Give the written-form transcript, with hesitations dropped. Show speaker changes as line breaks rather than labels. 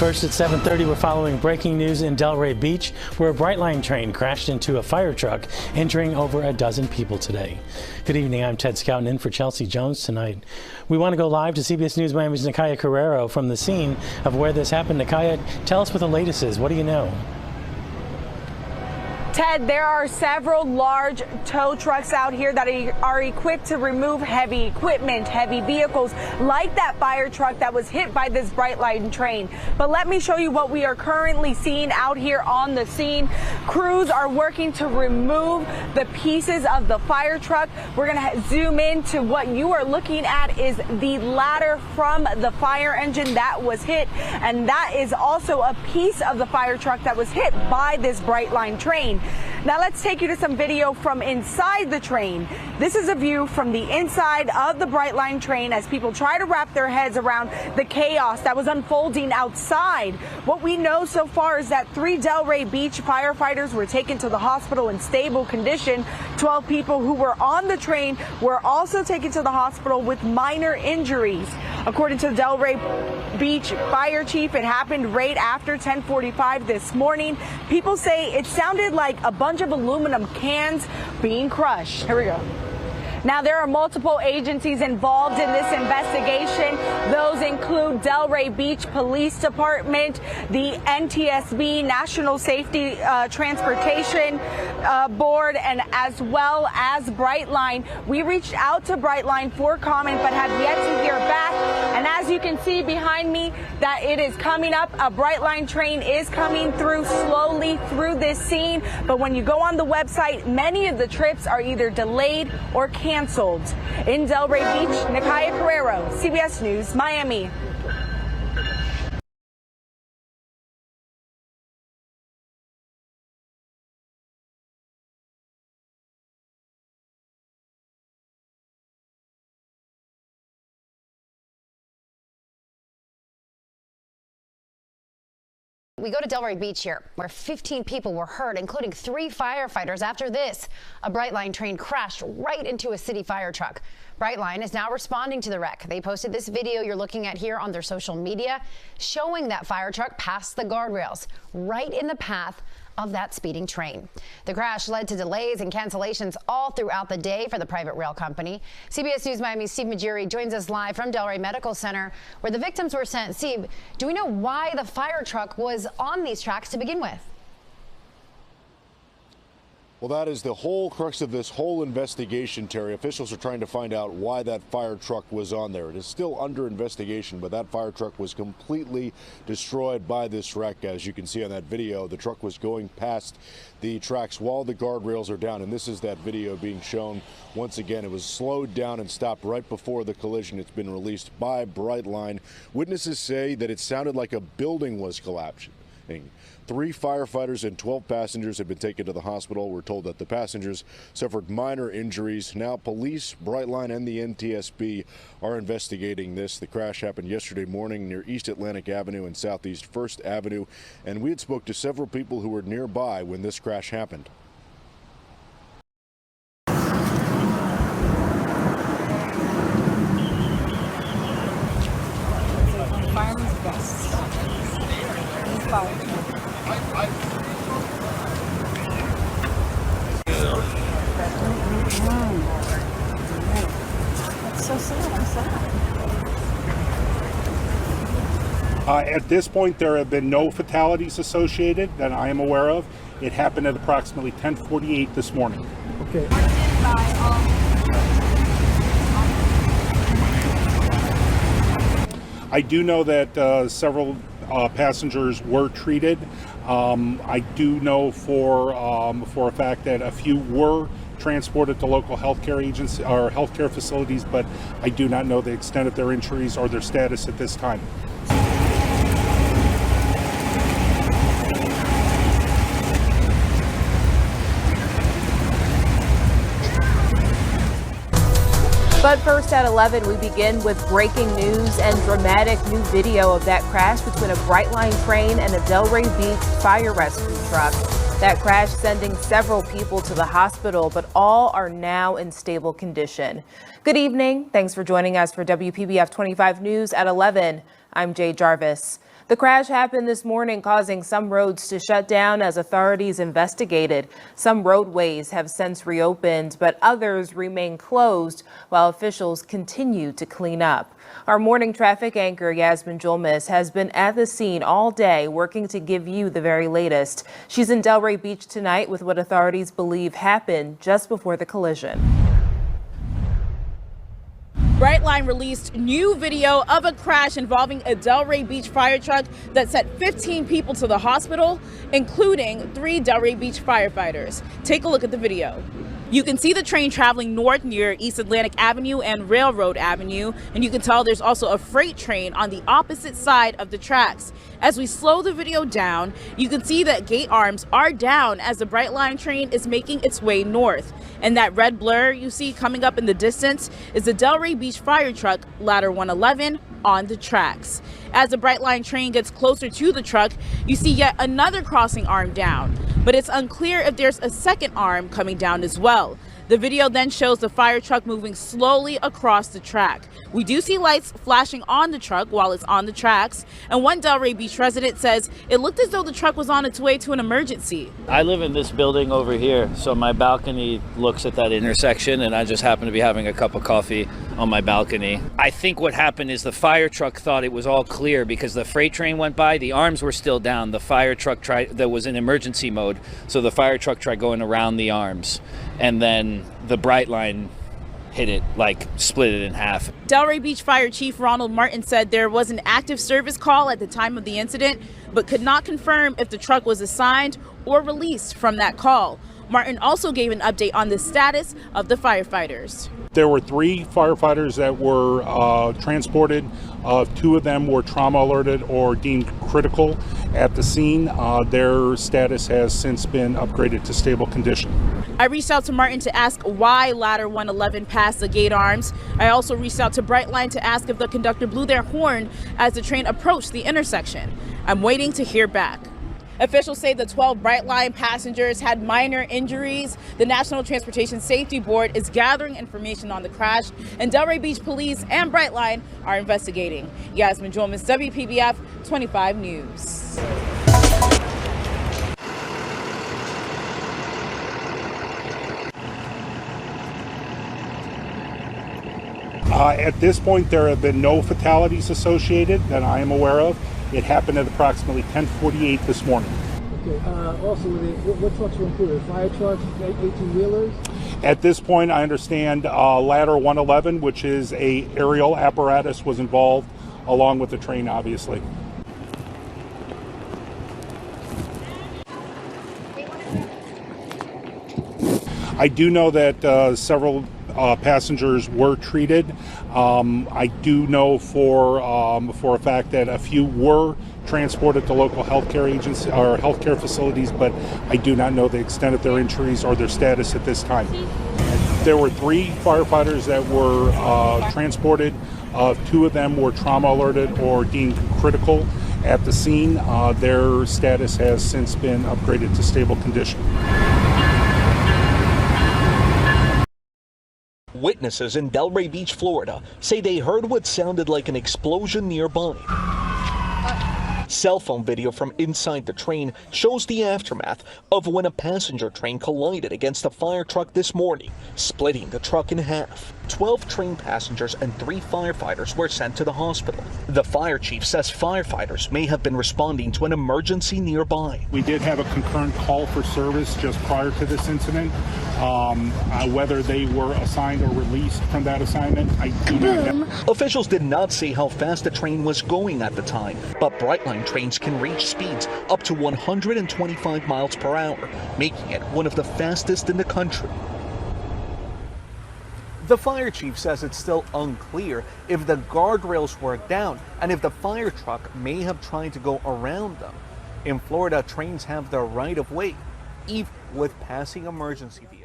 First at 7:30, we're following breaking news in Delray Beach, where a Brightline train crashed into a fire truck, injuring over a dozen people today. Good evening, I'm Ted Scouten in for Chelsea Jones tonight. We want to go live to CBS News Miami's Nakaya Carrero from the scene of where this happened. Nakaya, tell us what the latest is. What do you know?
Ted, there are several large tow trucks out here that are equipped to remove heavy equipment, heavy vehicles, like that fire truck that was hit by this Brightline train. But let me show you what we are currently seeing out here on the scene. Crews are working to remove the pieces of the fire truck. We're going to zoom in to what you are looking at is the ladder from the fire engine that was hit, and that is also a piece of the fire truck that was hit by this Brightline train. Now let's take you to some video from inside the train. This is a view from the inside of the Brightline train as people try to wrap their heads around the chaos that was unfolding outside. What we know so far is that 3 Delray Beach firefighters were taken to the hospital in stable condition. 12 people who were on the train were also taken to the hospital with minor injuries. According to the Delray Beach Fire Chief, it happened right after 10:45 this morning. People say it sounded like a bunch of aluminum cans being crushed. Here we go. Now, there are multiple agencies involved in this investigation. Those include Delray Beach Police Department, the NTSB, National Safety Transportation Board, and as well as Brightline. We reached out to Brightline for comment, but have yet to hear back. And as you can see behind me, that it is coming up. A Brightline train is coming through slowly through this scene. But when you go on the website, many of the trips are either delayed or canceled. In Delray Beach, Nakaya Carrero, CBS News, Miami.
We go to Delray Beach here, where 15 people were hurt, including 3 firefighters after this. A Brightline train crashed right into a city fire truck. Brightline is now responding to the wreck. They posted this video you're looking at here on their social media, showing that fire truck past the guardrails, right in the path of that speeding train. The crash led to delays and cancellations all throughout the day for the private rail company. CBS News Miami's Steve Majiri joins us live from Delray Medical Center, where the victims were sent. Steve, do we know why the fire truck was on these tracks to begin with?
Well, that is the whole crux of this whole investigation, Terry. Officials are trying to find out why that fire truck was on there. It is still under investigation, but that fire truck was completely destroyed by this wreck. As you can see on that video, the truck was going past the tracks while the guardrails are down, and this is that video being shown. Once again, it was slowed down and stopped right before the collision. It's been released by Brightline. Witnesses say that it sounded like a building was collapsing. 3 firefighters and 12 passengers have been taken to the hospital. We're told that the passengers suffered minor injuries. Now, police, Brightline, and the NTSB are investigating this. The crash happened yesterday morning near East Atlantic Avenue and Southeast 1st Avenue, and we had spoke to several people who were nearby when this crash happened.
Fireman's vest. That's so sad. I'm sad.
At this point, there have been no fatalities associated that I am aware of. It happened at approximately 10:48 this morning.
Okay.
I do know that several passengers were treated. I do know for a fact that a few were transported to local healthcare agencies or healthcare facilities, but I do not know the extent of their injuries or their status at this time.
But first at 11, we begin with breaking news and dramatic new video of that crash between a Brightline train and a Delray Beach fire rescue truck. That crash sending several people to the hospital, but all are now in stable condition. Good evening. Thanks for joining us for WPBF 25 News at 11. I'm Jay Jarvis. The crash happened this morning, causing some roads to shut down as authorities investigated. Some roadways have since reopened, but others remain closed while officials continue to clean up. Our morning traffic anchor, Yasmin Julmis, has been at the scene all day working to give you the very latest. She's in Delray Beach tonight with what authorities believe happened just before the collision.
Brightline released new video of a crash involving a Delray Beach fire truck that sent 15 people to the hospital, including 3 Delray Beach firefighters. Take a look at the video. You can see the train traveling north near East Atlantic Avenue and Railroad Avenue, and you can tell there's also a freight train on the opposite side of the tracks. As we slow the video down, you can see that gate arms are down as the Brightline train is making its way north. And that red blur you see coming up in the distance is the Delray Beach Fire Truck, Ladder 111, on the tracks. As the Brightline train gets closer to the truck, you see yet another crossing arm down, but it's unclear if there's a second arm coming down as well. The video then shows the fire truck moving slowly across the track. We do see lights flashing on the truck while it's on the tracks, and one Delray Beach resident says it looked as though the truck was on its way to an emergency.
I live in this building over here, so my balcony looks at that intersection, and I just happen to be having a cup of coffee on my balcony. I think what happened is the fire truck thought it was all clear because the freight train went by, the arms were still down. The fire truck that was in emergency mode, so the fire truck tried going around the arms, and then the Brightline hit it, like split it in half.
Delray Beach Fire Chief Ronald Martin said there was an active service call at the time of the incident, but could not confirm if the truck was assigned or released from that call. Martin also gave an update on the status of the firefighters.
There were 3 firefighters that were transported. 2 of them were trauma alerted or deemed critical at the scene. Their status has since been upgraded to stable condition.
I reached out to Martin to ask why Ladder 111 passed the gate arms. I also reached out to Brightline to ask if the conductor blew their horn as the train approached the intersection. I'm waiting to hear back. Officials say the 12 Brightline passengers had minor injuries. The National Transportation Safety Board is gathering information on the crash, and Delray Beach Police and Brightline are investigating. Yasmin Julmis, WPBF 25 News.
At this point, there have been no fatalities associated that I am aware of. It happened at approximately 10:48 this morning.
Okay. Also, what trucks were included? Fire trucks, 18-wheelers?
At this point, I understand Ladder 111, which is a aerial apparatus, was involved, along with the train, obviously. I do know that several passengers were treated. I do know for a fact that a few were transported to local healthcare agencies or healthcare facilities, but I do not know the extent of their injuries or their status at this time. There were 3 firefighters that were transported. 2 of them were trauma alerted or deemed critical at the scene. Their status has since been upgraded to stable condition.
Witnesses in Delray Beach, Florida, say they heard what sounded like an explosion nearby. Cell phone video from inside the train shows the aftermath of when a passenger train collided against a fire truck this morning, splitting the truck in half. 12 train passengers and 3 firefighters were sent to the hospital. The fire chief says firefighters may have been responding to an emergency nearby.
We did have a concurrent call for service just prior to this incident. Whether they were assigned or released from that assignment, I do not know.
Officials did not say how fast the train was going at the time, but Brightline trains can reach speeds up to 125 miles per hour, making it one of the fastest in the country. The fire chief says it's still unclear if the guardrails were down and if the fire truck may have tried to go around them. In Florida, trains have the right of way, even with passing emergency vehicles.